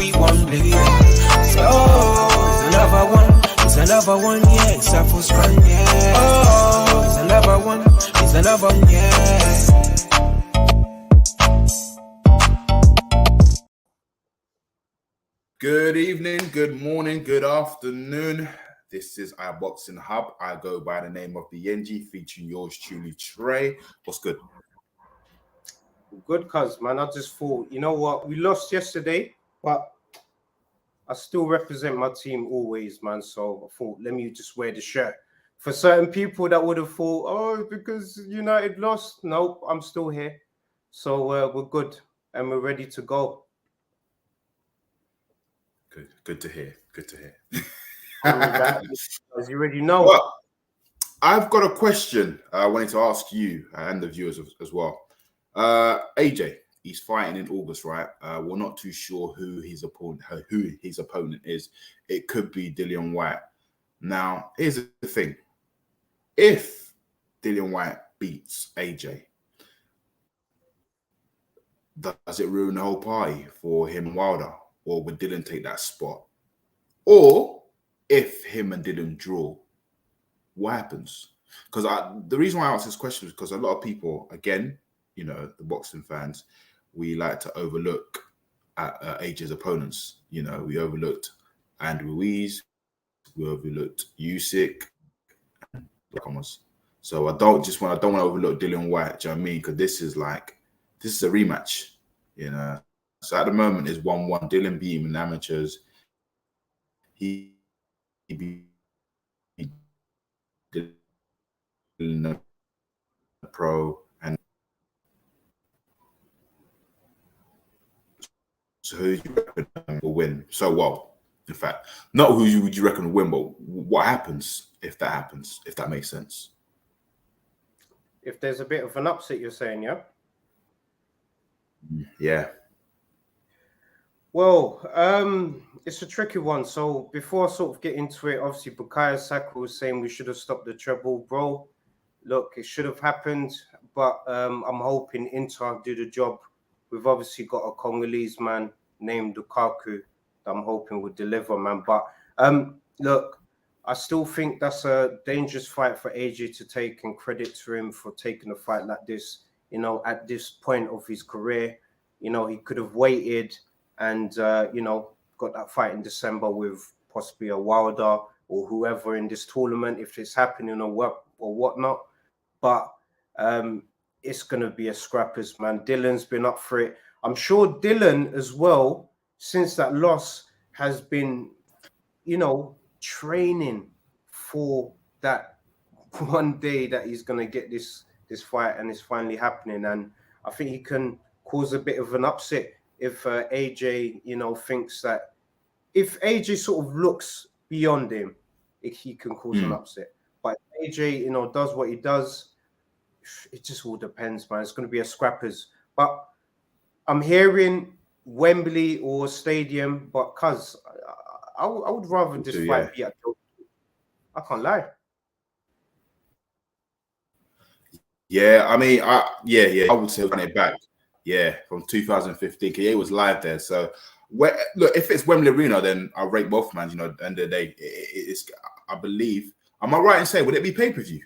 sweet one, baby. Oh, it's another one, yeah. It's a full strand, yeah. Oh, it's another one, yeah. Good evening, good morning, good afternoon. This is our Boxing Hub. I go by the name of the Yenji, featuring yours truly, Trey. What's good? Good, cuz, man. I just thought, you know what? We lost yesterday, but I still represent my team always, man. So I thought, let me just wear the shirt. For certain people that would have thought, oh, because United lost. Nope, I'm still here. So we're good and we're ready to go. Good to hear. Good to hear. As you already know. Well, I've got a question I wanted to ask you and the viewers as well. AJ, he's fighting in August, right? We're not too sure who his opponent is. It could be Dillian Whyte. Now, here's the thing. If Dillian Whyte beats AJ, does it ruin the whole party for him and Wilder? Or would Dillian take that spot? Or if him and Dillian draw, what happens? Because the reason why I ask this question is because a lot of people, again, the boxing fans, we like to overlook AJ's opponents. We overlooked Andy Ruiz, we overlooked Usyk, so I don't want to overlook Dillian Whyte. Do you know what I mean? Because this is a rematch. So at the moment it's 1-1. Dillian beat him in amateurs. He beat Dillian pro, and so who do you reckon will win? So well, in fact, not who would you reckon will win, but what happens if that happens? If that makes sense. If there's a bit of an upset, you're saying, yeah? Yeah. Well, it's a tricky one. So before I sort of get into it, obviously Bukayo Saka was saying we should have stopped the treble, bro. Look, it should have happened, but I'm hoping Inter do the job. We've obviously got a Congolese man named Lukaku that I'm hoping would deliver, man. But look, I still think that's a dangerous fight for AJ to take, and credit to him for taking a fight like this. At this point of his career, he could have waited and, got that fight in December with possibly a Wilder or whoever in this tournament, if it's happening or whatnot. But it's going to be a scrappers, man. Dylan's been up for it. I'm sure Dillian as well, since that loss, has been, training for that one day that he's going to get this fight and it's finally happening. And I think he can cause a bit of an upset if AJ, thinks that if AJ sort of looks beyond him, he can cause an upset. But if AJ, does what he does, it just all depends, man. It's going to be a scrappers. But I'm hearing Wembley or Stadium, but cuz I would rather this fight be at Tokyo. I can't lie. Yeah, I mean, I would say run it back. Yeah, from 2015. He was live there. So, look, if it's Wembley Arena, then I'll rate both, man. At the end of the day, it's. I believe. Am I right in saying would it be pay-per-view?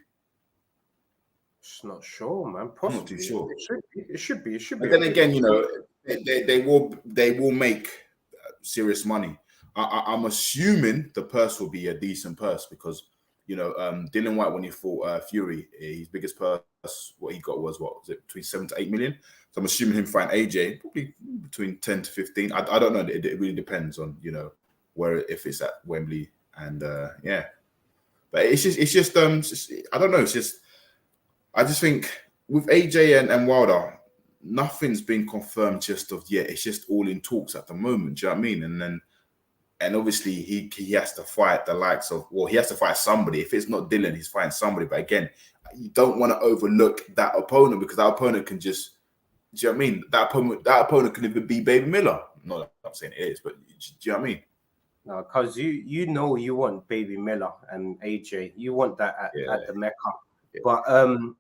Just not sure, man. Possibly. I'm not too sure. It should be. But then again, they will make serious money. I'm assuming the purse will be a decent purse because Dillian Whyte, when he fought Fury, his biggest purse, what he got was between 7 to 8 million. So I'm assuming him fighting AJ probably between 10 to 15. I don't know. It really depends on where, if it's at Wembley, and But it's just I don't know. It's just I just think with AJ and Wilder, nothing's been confirmed just of yet. It's just all in talks at the moment. Do you know what I mean? And obviously he has to fight the likes of, he has to fight somebody. If it's not Dillian, he's fighting somebody. But again, you don't want to overlook that opponent because that opponent can just, do you know what I mean? That opponent can even be Baby Miller. Not I'm saying it is, but do you know what I mean? No, because you want Baby Miller and AJ. You want that at the Mecca. Yeah. But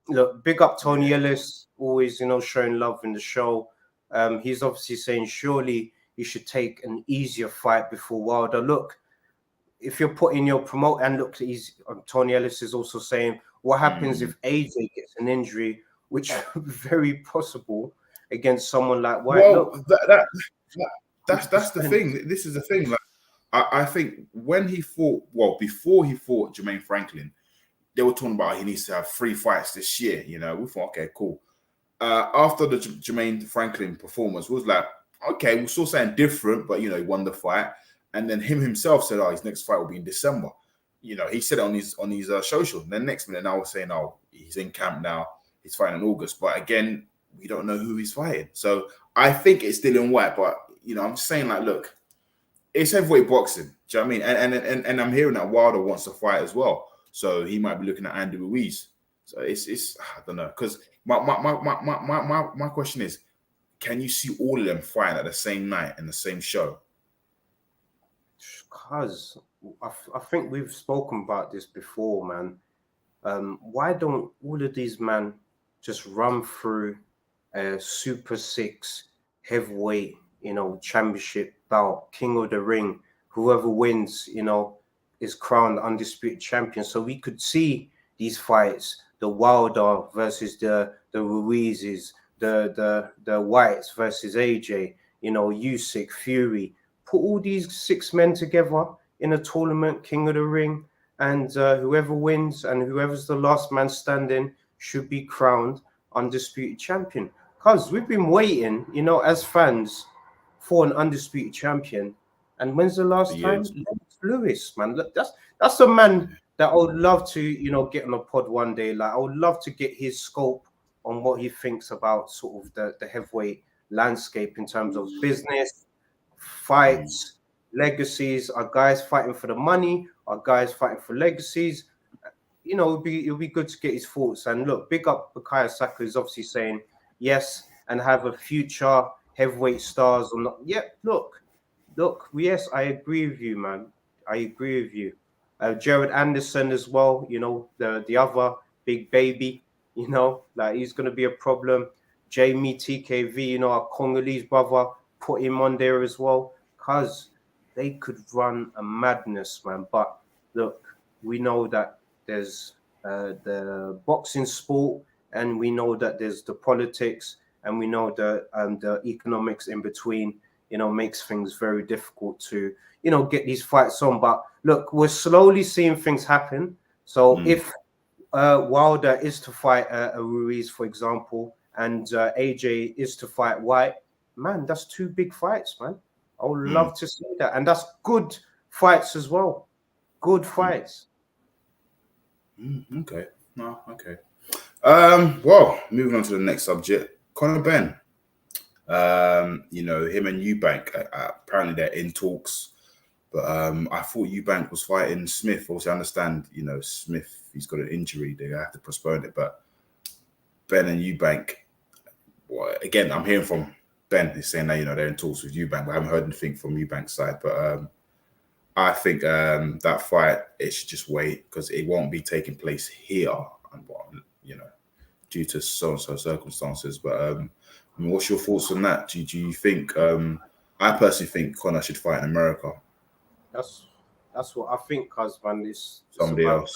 look, big up Tony Ellis, always showing love in the show. He's obviously saying surely he should take an easier fight before Wilder. Look, if you're putting your promote, and look, Tony Ellis is also saying, what happens if AJ gets an injury, which very possible against someone like White? Well, Look, that's the thing. This is the thing. Like, I think when he fought, well, before he fought Jermaine Franklin, they were talking about he needs to have 3 fights this year. You know, we thought, okay, cool. After the Jermaine Franklin performance, was like, okay, we saw something different, but you know, he won the fight. And then him himself said, "Oh, his next fight will be in December." You know, he said it on his social. And then next minute, now we're saying, "Oh, he's in camp now. He's fighting in August." But again, we don't know who he's fighting. So I think it's Dillian White. But you know, I'm just saying, like, look, it's heavyweight boxing. Do you know what I mean? And I'm hearing that Wilder wants to fight as well. So he might be looking at Andy Ruiz. So it's I don't know, because my question is, can you see all of them fighting at the same night in the same show? Because I think we've spoken about this before, man. Why don't all of these men just run through a Super 6 heavyweight, you know, championship bout, King of the Ring? Whoever wins, you know, is crowned undisputed champion. So we could see these fights, the Wilder versus the Ruizes, the Whites versus AJ, you know, Usyk, Fury. Put all these 6 men together in a tournament, King of the Ring, and whoever wins and whoever's the last man standing should be crowned undisputed champion. Because we've been waiting, you know, as fans for an undisputed champion. And when's the last time? Lennox Lewis, man. Look, that's a man that I would love to, you know, get on a pod one day. Like, I would love to get his scope on what he thinks about sort of the heavyweight landscape in terms of business, fights, legacies. Are guys fighting for the money? Are guys fighting for legacies? You know, it'll be good to get his thoughts. And look, big up Bukayo Saka is obviously saying yes and have a future heavyweight stars or not. Yeah, look, yes, I agree with you, man. I agree with you. Jared Anderson as well, you know, the other big baby, you know, like he's going to be a problem. Jamie TKV, you know, our Congolese brother, put him on there as well, because they could run a madness, man. But look, we know that there's the boxing sport, and we know that there's the politics, and we know the economics in between, you know, makes things very difficult to, you know, get these fights on. But look, we're slowly seeing things happen. So if Wilder is to fight a Ruiz, for example, and AJ is to fight White, man, that's 2 big fights, man. I would love to see that. And that's good fights as well. Good fights. Okay. No, okay. Well, moving on to the next subject, Conor Ben. You know, him and Eubank, apparently they're in talks. But I thought Eubank was fighting Smith. Also, I understand, you know, Smith, he's got an injury. They have to postpone it. But Ben and Eubank, well, again, I'm hearing from Ben. He's saying that, you know, they're in talks with Eubank. But I haven't heard anything from Eubank's side. But I think that fight, it should just wait, because it won't be taking place here, you know, due to so-and-so circumstances. But I mean, what's your thoughts on that? Do you think, I personally think Conor should fight in America. That's what I think, cuz man, it's Somebody else.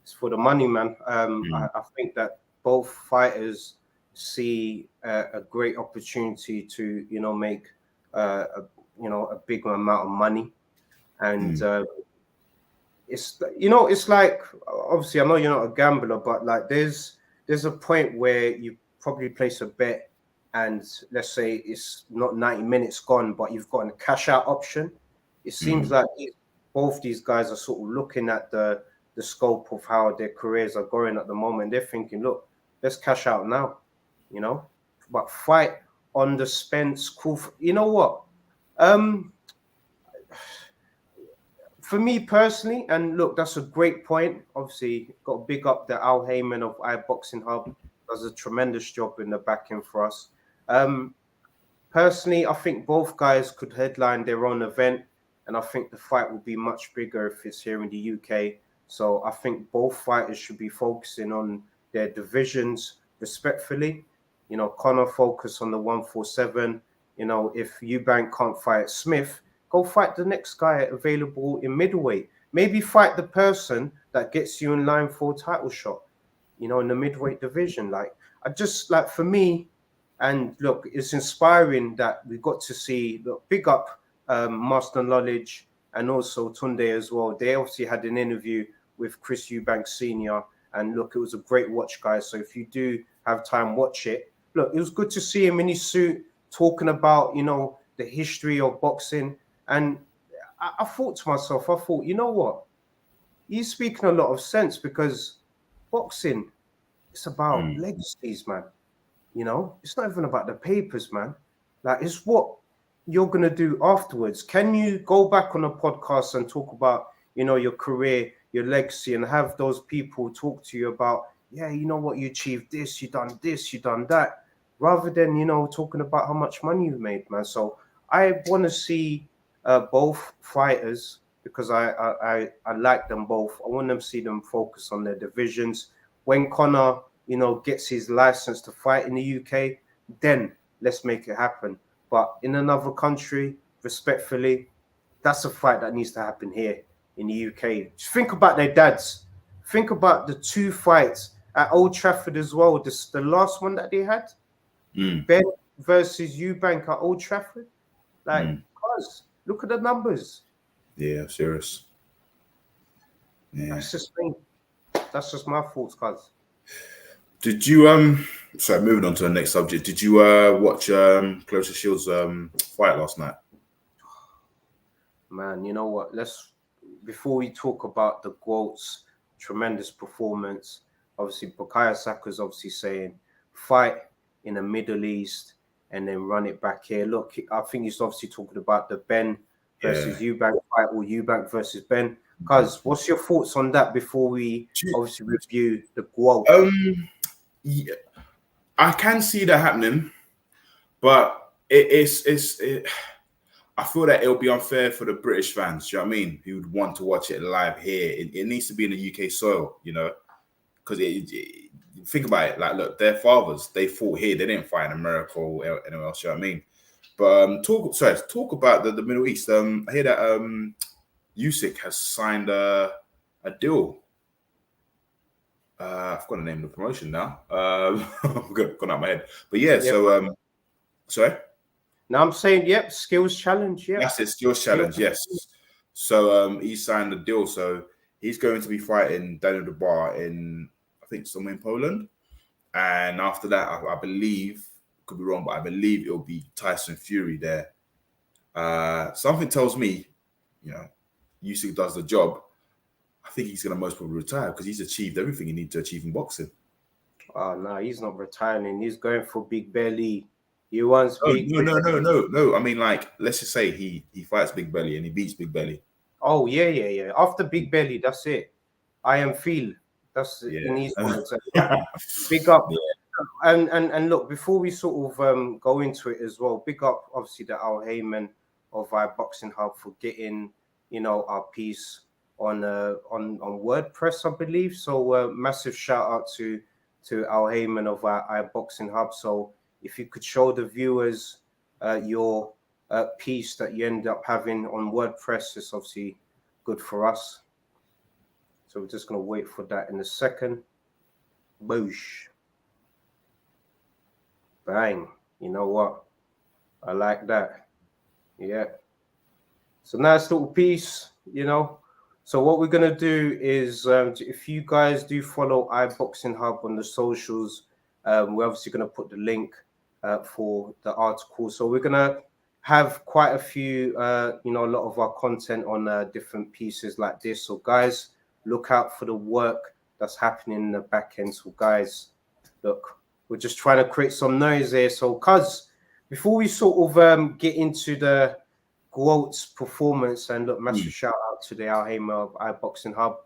It's for the money, man. I think that both fighters see a great opportunity to, you know, make a big amount of money, and it's, you know, it's like, obviously I know you're not a gambler, but like there's a point where you probably place a bet, and let's say it's not 90 minutes gone, but you've got a cash out option. It seems like both these guys are sort of looking at the scope of how their careers are going at the moment. They're thinking, look, let's cash out now, you know, but fight on the Spence. Cool. You know what? For me personally, and look, that's a great point. Obviously, got to big up the Al Heyman of iBoxing Hub. Does a tremendous job in the back end for us. Personally, I think both guys could headline their own event, and I think the fight will be much bigger if it's here in the UK. So I think both fighters should be focusing on their divisions respectfully. You know, Conor focus on the 147. You know, if Eubank can't fight Smith, go fight the next guy available in middleweight. Maybe fight the person that gets you in line for a title shot, you know, in the midweight division. Like, I just, like, for me, and look, it's inspiring that we got to see, look, big up Master Knowledge and also Tunde as well. They obviously had an interview with Chris Eubank Sr. And look, it was a great watch, guys. So if you do have time, watch it. Look, it was good to see him in his suit talking about, you know, the history of boxing. And I thought to myself, you know what? He's speaking a lot of sense, because boxing, it's about legacies, man. You know, it's not even about the papers, man. Like, it's what you're going to do afterwards. Can you go back on a podcast and talk about, you know, your career, your legacy, and have those people talk to you about, yeah, you know what, you achieved this, you done that, rather than, you know, talking about how much money you've made, man. So I want to see both fighters, because I like them both. I want them to see them focus on their divisions. When Conor, you know, gets his license to fight in the UK, then let's make it happen. But in another country, respectfully, that's a fight that needs to happen here in the UK. Just think about their dads. Think about the 2 fights at Old Trafford as well. The last one that they had, Ben versus Eubank at Old Trafford. Like, guys, look at the numbers. Yeah, serious. Yeah. That's just me. That's just my thoughts, guys. Did you sorry, moving on to the next subject. Did you watch Claressa Shields fight last night? Man, you know what? Before we talk about the GOAT's tremendous performance, obviously Bukayo Saka's obviously saying fight in the Middle East and then run it back here. Look, I think he's obviously talking about the Ben versus Eubank fight, or Eubank versus Ben. Cuz, what's your thoughts on that before we obviously review the GOAT? Yeah, I can see that happening, but I feel that it'll be unfair for the British fans. Do you know what I mean? Who would want to watch it live here? It needs to be in the UK soil, you know, because think about it. Like, look, their fathers, they fought here. They didn't fight in America or anywhere else. You know what I mean? But talk about the Middle East. I hear that Usyk has signed a deal. I've got the name of the promotion now. I've gone out of my head. But yeah, so sorry. Now I'm saying, yep, skills challenge. Yeah, that's it, skills challenge. Yes. So he signed a deal. So he's going to be fighting Daniel Dubois in, I think, somewhere in Poland. And after that, I believe, could be wrong, but I believe it'll be Tyson Fury there. Something tells me, you know, Usyk does the job. I think he's going to most probably retire because he's achieved everything he needs to achieve in boxing. Oh, no, he's not retiring. He's going for Big Belly. He wants big. No. I mean, like, let's just say he fights Big Belly and he beats Big Belly. Oh, yeah. After Big Belly, that's it. I am Phil. That's in his words. Big up. Yeah. And look, before we sort of go into it as well, big up, obviously, the Al Heyman of our Boxing Hub for getting, you know, our piece on WordPress, I believe. So massive shout out to Al Heyman of our Boxing Hub. So if you could show the viewers your piece that you end up having on WordPress, it's obviously good for us. So we're just going to wait for that in a second. Boosh. Bang. You know what? I like that. Yeah. So nice little piece, you know. So what we're going to do is, if you guys do follow iBoxing Hub on the socials, we're obviously going to put the link for the article. So we're going to have quite a few, you know, a lot of our content on different pieces like this. So guys, look out for the work that's happening in the back end. So guys, look, we're just trying to create some noise here. So cuz, before we sort of get into the GOAT's performance, and look, massive shout out to the Al Heyman of iBoxing Hub.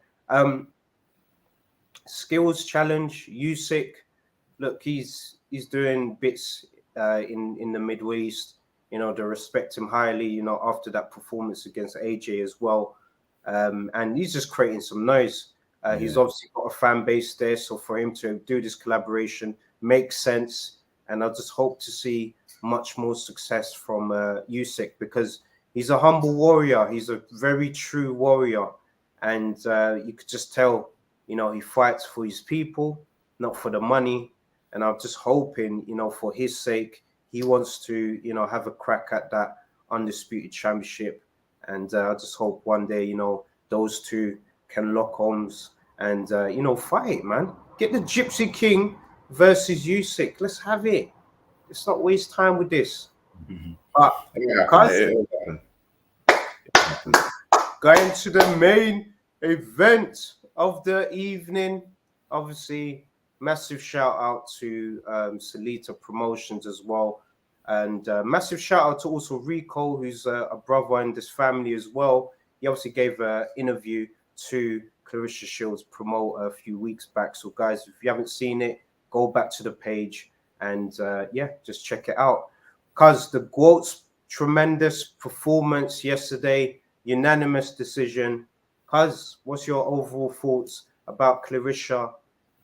Skills challenge, Usyk. Look, he's doing bits in the Middle East. You know, they respect him highly, you know, after that performance against AJ as well. And he's just creating some noise. He's obviously got a fan base there. So for him to do this collaboration makes sense. And I just hope to see much more success from Usyk, because he's a humble warrior. He's a very true warrior. And you could just tell, he fights for his people, not for the money. And I'm just hoping, for his sake, he wants to, have a crack at that undisputed championship. And I just hope one day, those two can lock arms and, fight, man. Get the Gypsy King versus Usyk. Let's have it. Let's not waste time with this. But going to the main event of the evening, obviously, massive shout out to Salita Promotions as well. And massive shout out to also Rico, who's a brother in this family as well. He obviously gave an interview to Claressa Shields promoter a few weeks back. So guys, if you haven't seen it, go back to the page and just check it out. Because the GOAT's tremendous performance yesterday, unanimous decision. Cuz, what's your overall thoughts about Claressa?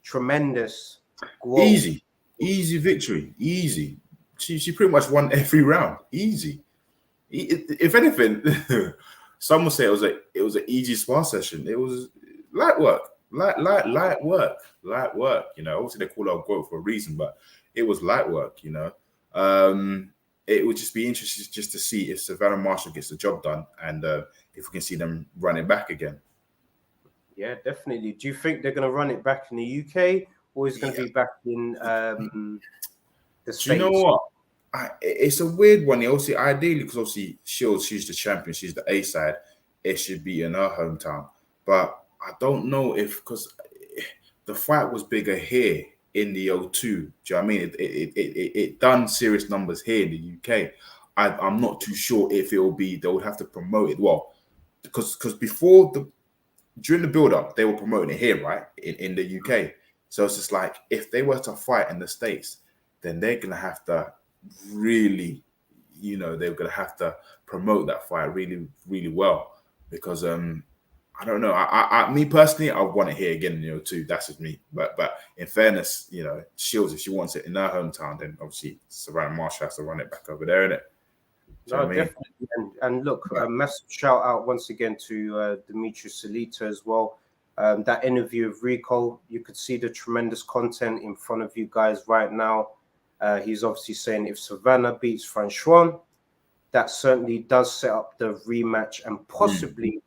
Tremendous. GOAT. Easy victory. Easy. She pretty much won every round. Easy. If anything, some will say it was an easy spar session. It was light work. Light work. Obviously they call her GOAT for a reason, but it was light work, It would just be interesting just to see if Savannah Marshall gets the job done and if we can see them run it back again. Yeah, definitely. Do you think they're going to run it back in the UK or is it going to be back in the States? Do you know what? It's a weird one. Obviously, ideally, because obviously Shields, she's the champion, she's the A side. It should be in her hometown. But I don't know because the fight was bigger here in the O2. Do you know what I mean? It done serious numbers here in the UK. I'm not too sure if they would have to promote it. Well, because during the build-up, they were promoting it here, right? In the UK. So it's just like, if they were to fight in the States, then they're going to have to really, they're going to have to promote that fight really, really well. Because, I don't know. Me personally, I want it here again, too. That's just me. But in fairness, Shields, if she wants it in her hometown, then obviously Savannah Marshall has to run it back over there, innit? No, definitely. And look, a massive shout out once again to Dimitri Salita as well. That interview of Rico, you could see the tremendous content in front of you guys right now. He's obviously saying if Savannah beats Francois, that certainly does set up the rematch and possibly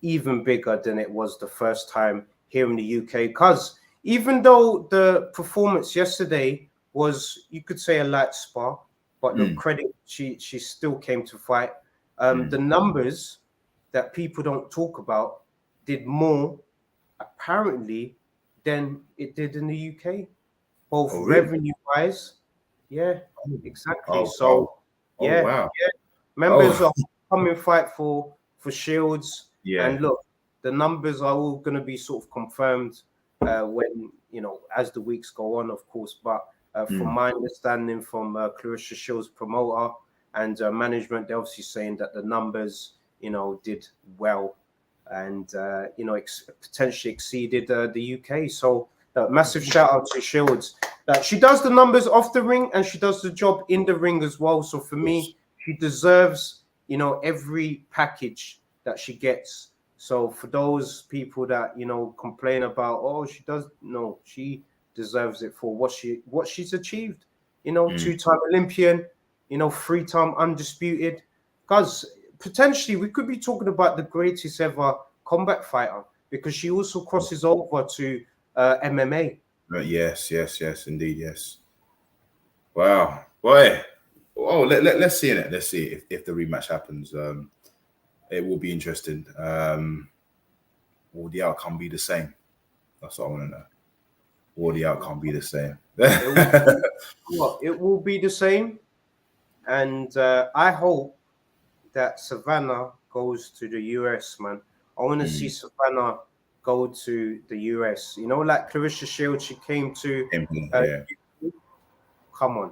even bigger than it was the first time here in the UK. Because even though the performance yesterday was, you could say, a light spar, but look, credit, she still came to fight. The numbers that people don't talk about did more, apparently, than it did in the UK, both revenue-wise. Yeah, exactly. Wow. Members are coming fight for Shields. Yeah. And look, the numbers are all going to be sort of confirmed when, as the weeks go on, of course. But from my understanding from Claressa Shields promoter and management, they're obviously saying that the numbers, did well and, potentially exceeded the UK. So massive shout out to Shields. She does the numbers off the ring and she does the job in the ring as well. So for me, she deserves, every package that she gets. So for those people that, complain about, she deserves it for what she's achieved. 2-time Olympian, 3-time undisputed. Because potentially we could be talking about the greatest ever combat fighter because she also crosses over to MMA. Yes, indeed, yes. Wow, boy. Oh, let's see it. Let's see if the rematch happens. It will be interesting. Will the outcome be the same? That's what I want to know. Will the outcome be the same? It will be the same. And I hope that Savannah goes to the US, man. I want to see Savannah go to the US. Like Claressa Shields, she came to... Come on.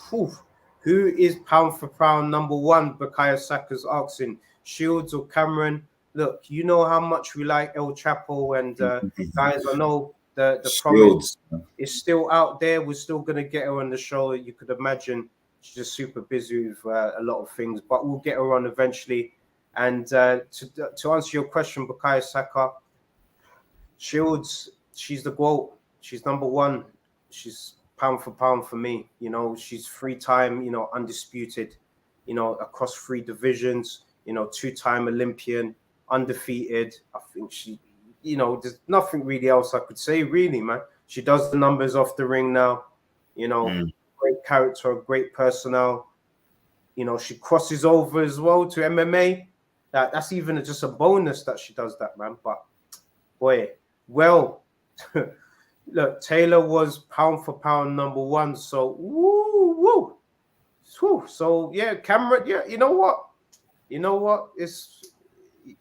Whew. Who is pound for pound number one? Bakaya Saka's asking. Shields or Cameron? Look, you know how much we like El Chapo, and guys, I know the promise is still out there. We're still going to get her on the show. You could imagine she's just super busy with a lot of things, but we'll get her on eventually. And to answer your question, Bukayo Saka, Shields, she's the GOAT. She's number one. She's pound for pound for me. You know, she's 3-time, you know, undisputed, you know, across 3 divisions, you know, 2-time Olympian, undefeated. I think she, you know, there's nothing really else I could say, really, man. She does the numbers off the ring now, you know, great character, great personnel. You know, she crosses over as well to MMA. That's even just a bonus that she does that, man. But boy, well, look, Taylor was pound for pound number 1. So woo. So yeah, Cameron. Yeah, you know what? It's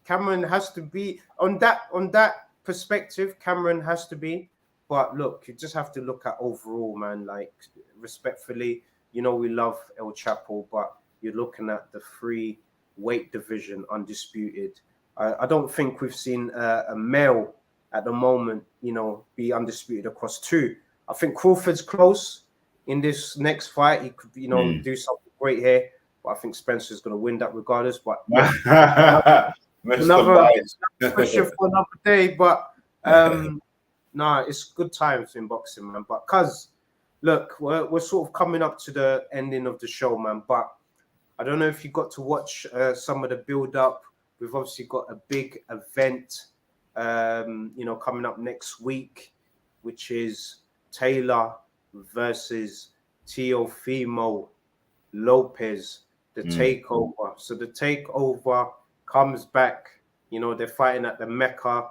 Cameron has to be on that perspective. Cameron has to be. But look, you just have to look at overall, man. Like respectfully, you know, we love El Chapo, but you're looking at the 3 weight division undisputed. I don't think we've seen a male at the moment, you know, be undisputed across 2. I think Crawford's close in this next fight. He could, you know, do something great here. But I think Spencer's going to win that regardless. But another question for another day. But it's good times in boxing, man. But cuz look, we're sort of coming up to the ending of the show, man. But I don't know if you got to watch some of the build up. We've obviously got a big event, you know, coming up next week, which is Taylor versus Teofimo Lopez, the takeover. So the takeover comes back. You know, they're fighting at the Mecca,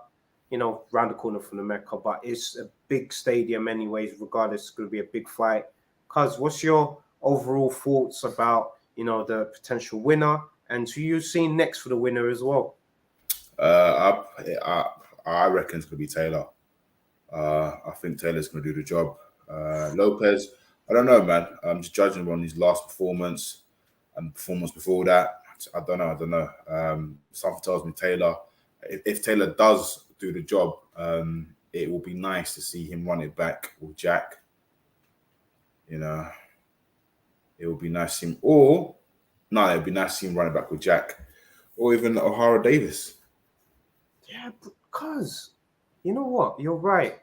you know, round the corner from the Mecca, but it's a big stadium anyways. Regardless, it's going to be a big fight. Cuz, what's your overall thoughts about, you know, the potential winner, and who you seen next for the winner as well? I reckon it's going to be Taylor. I think Taylor's going to do the job. Lopez, I don't know, man. I'm just judging him on his last performance and performance before that. I don't know. Something tells me Taylor. If Taylor does do the job, it will be nice to see him run it back with Jack. You know, it would be nice to see him. It would be nice to see him run it back with Jack, or even O'Hara Davis. Yeah, because you know what, you're right.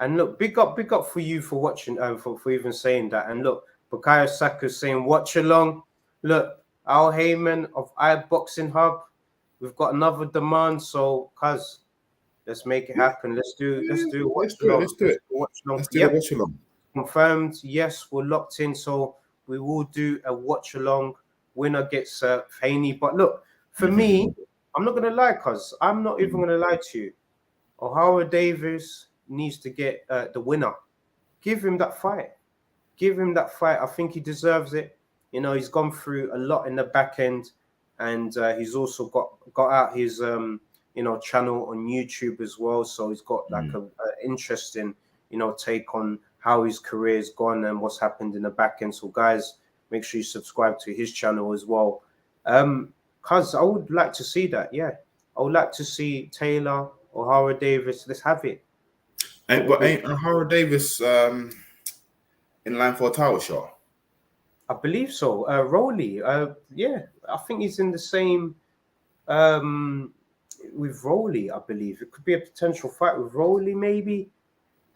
And look, big up for you for watching, for even saying that. And look, Bukayo Saka saying watch along. Look, Al Heyman of iBoxing Hub, we've got another demand. So, cuz, let's make it happen. Let's do watch along. Let's do it. Watch along. Confirmed. Yes, we're locked in. So we will do a watch along. Winner gets Haney. But look, for me, I'm not gonna lie, cuz I'm not even gonna lie to you. O'Hara Davis needs to get the winner. Give him that fight. I think he deserves it. You know, he's gone through a lot in the back end, and he's also got out his you know, channel on YouTube as well. So he's got like a interesting, you know, take on how his career's gone and what's happened in the back end. So guys, make sure you subscribe to his channel as well. Cuz I would like to see that. Yeah, I would like to see Taylor, O'Hara Davis. Let's have it. But ain't O'Hara Davis in line for a title shot? I believe so. Rowley, yeah, I think he's in the same with Rowley. I believe it could be a potential fight with Rowley, maybe.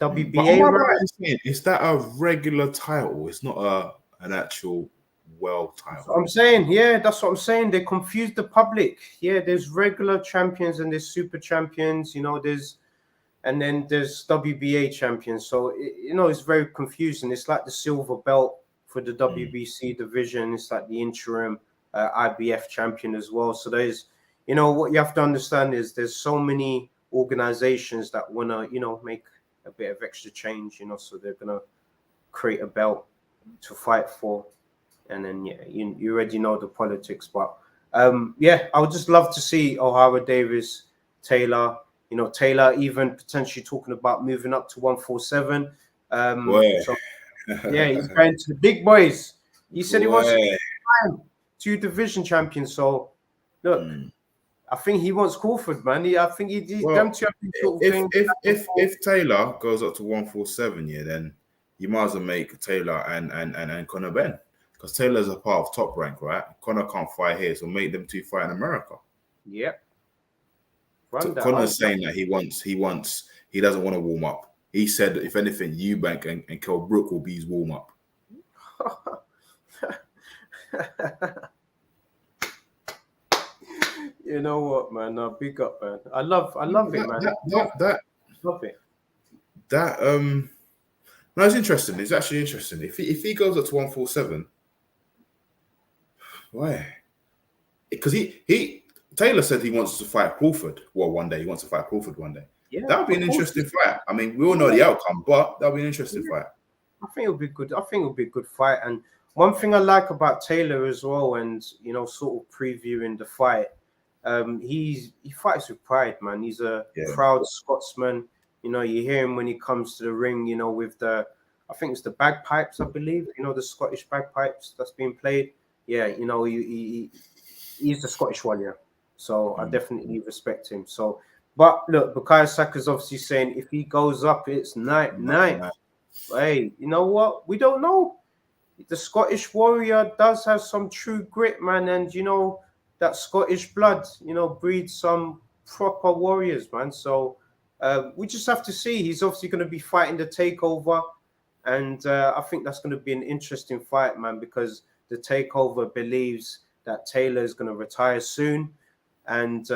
WBA. Is that a regular title? It's not an actual world title. That's what I'm saying. Yeah, that's what I'm saying. They confuse the public. Yeah, there's regular champions and there's super champions. You know, and then there's WBA champions. So you know, it's very confusing. It's like the silver belt for the WBC division. It's like the interim IBF champion as well. So there's, you know, what you have to understand is there's so many organizations that want to, you know, make a bit of extra change, you know, so they're going to create a belt to fight for. And then, yeah, you already know the politics. But, yeah, I would just love to see O'Hara Davis, Taylor, you know, Taylor even potentially talking about moving up to 147. So, yeah, he's going to the big boys. He said he wants to be 2 division champions. So, look, I think he wants Crawford, man. I think he's them two sort of thing. If Taylor goes up to 147, yeah, then you might as well make Taylor and Conor Ben. because Taylor's a part of Top Rank, right? Conor can't fight here, so make them two fight in America. Yep. Run that. Conor's saying that he doesn't want to warm up. He said, if anything, Eubank and Kell Brook will be his warm up. You know what, man? No, big up, man. I love it, man. Love it. No, it's interesting. It's actually interesting. If he goes up to 147, why? Because Taylor said he wants to fight Crawford. Well, one day he wants to fight Crawford one day. Yeah, that would be an interesting fight. I mean, we all know the outcome, but that would be an interesting fight. I think it'll be good. I think it'll be a good fight. And one thing I like about Taylor as well, and sort of previewing the fight, he fights with pride, man. He's a proud Scotsman. You hear him when he comes to the ring. With I think it's the bagpipes, I believe. The Scottish bagpipes that's being played. Yeah, he's the Scottish one, yeah. So I definitely respect him. So, but look, Bukayo Saka's obviously saying if he goes up, it's night. Hey, you know what? We don't know. The Scottish warrior does have some true grit, man, and that Scottish blood, breeds some proper warriors, man. So we just have to see. He's obviously going to be fighting the takeover, and I think that's going to be an interesting fight, man, because the takeover believes that Taylor is going to retire soon, and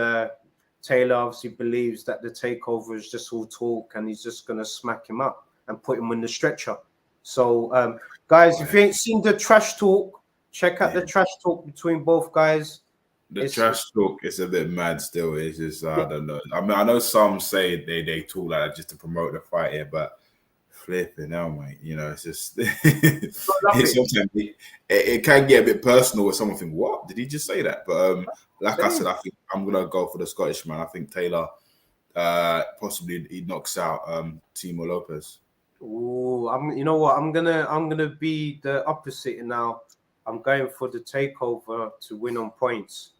Taylor obviously believes that the takeover is just all talk, and he's just going to smack him up and put him on the stretcher. So, guys, if you ain't seen the trash talk, check out the trash talk between both guys. The trash talk is a bit mad still. It's just, I don't know. I mean, I know some say they talk like that just to promote the fight here, but flipping hell, mate. It's just sometimes it can get a bit personal where someone think, what? Did he just say that? But like I said, I think I'm gonna go for the Scottish man. I think Taylor possibly he knocks out Timo Lopez. Oh, you know what? I'm gonna be the opposite now. I'm going for the takeover to win on points.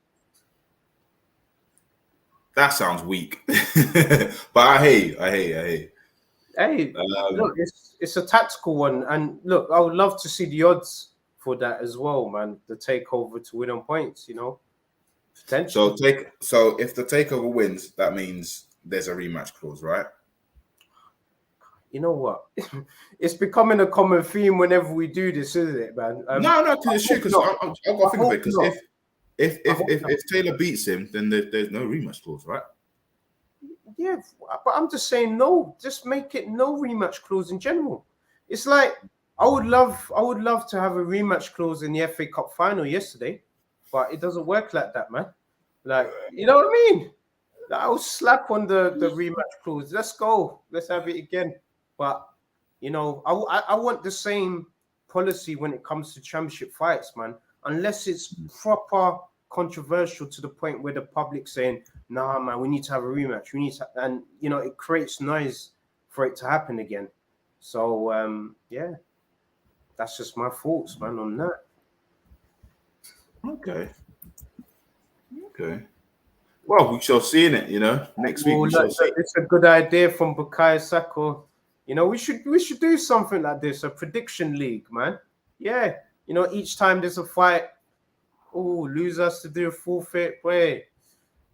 That sounds weak, but I hate. Hey, look, it's a tactical one, and look, I would love to see the odds for that as well, man. The takeover to win on points, potentially. So if the takeover wins, that means there's a rematch clause, right? You know what? It's becoming a common theme whenever we do this, isn't it, man? No, because it's true. Because I've got to think of it. Because if Taylor beats him, then there's no rematch clause, right? Yeah, but I'm just saying no. Just make it no rematch clause in general. It's like I would love to have a rematch clause in the FA Cup final yesterday, but it doesn't work like that, man. Like, you know what I mean? Like, I'll slap on the rematch clause. Let's go. Let's have it again. But I want the same policy when it comes to championship fights, man. Unless it's proper controversial to the point where the public's saying, nah, man, we need to have a rematch. We need to, and it creates noise for it to happen again. So yeah, that's just my thoughts, man, on that. Okay. Well, we shall see in it, next week. We shall see. It's a good idea from Bukayo Saka. We should do something like this, a prediction league, man. Yeah, each time there's a fight, loser has to do a forfeit. Wait,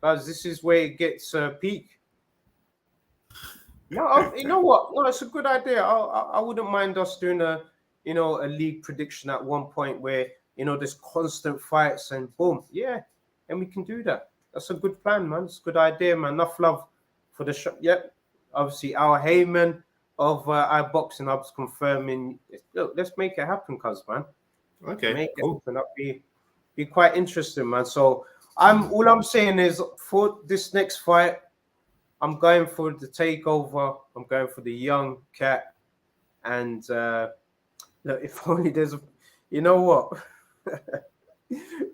guys, this is where it gets peak. No, you know what? No, it's a good idea. I wouldn't mind us doing a league prediction at one point where there's constant fights and boom, yeah, and we can do that. That's a good plan, man. It's a good idea, man. Enough love for the show. Yep, obviously our Heyman of our boxing hubs confirming. Look, let's make it happen, cuz, man. Okay, make it happen. That'd be quite interesting, man. So all I'm saying is for this next fight, I'm going for the takeover. I'm going for the young cat. And look, if only there's a, you know what?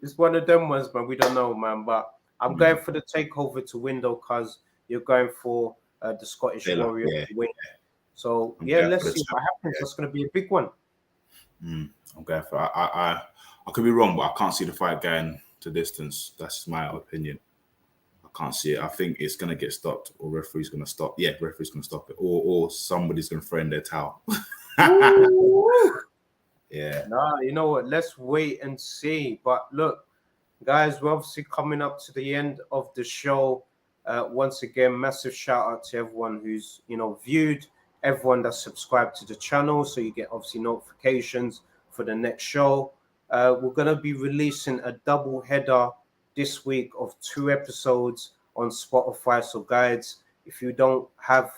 It's one of them ones, man. We don't know, man. But I'm going for the takeover to win, though, because you're going for the Scottish Warrior to win. So let's see what happens. That's going to be a big one. I'm going for. I could be wrong, but I can't see the fight going to distance. That's my opinion. I can't see it. I think it's going to get stopped, or referee's going to stop. Yeah, referee's going to stop it, or somebody's going to throw in their towel. Yeah. Nah, you know what? Let's wait and see. But look, guys, we're obviously coming up to the end of the show. Once again, massive shout out to everyone who's viewed, everyone that's subscribed to the channel, so you get obviously notifications for the next show. We're gonna be releasing a double header this week of 2 episodes on Spotify. So, guys, if you don't have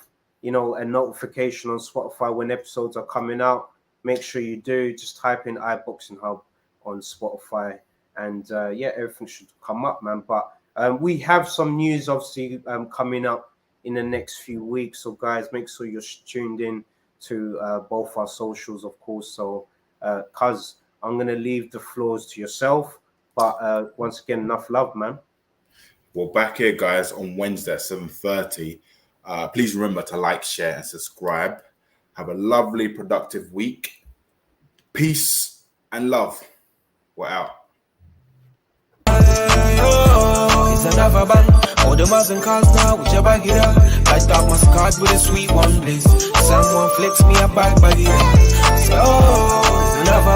a notification on Spotify when episodes are coming out, make sure you do. Just type in iBoxing Hub on Spotify, and yeah, everything should come up, man. But we have some news obviously coming up in the next few weeks. So, guys, make sure you're tuned in to both our socials, of course. So, cuz I'm gonna leave the floors to yourself. But once again, enough love, man. Well, back here, guys, on Wednesday at 7:30. Please remember to like, share, and subscribe. Have a lovely, productive week. Peace and love. We're out. It's another bang. All the Muslim cars now, with your bag it up. I start my scars with a sweet one, please. Someone flicks me a bag it up. So, it's another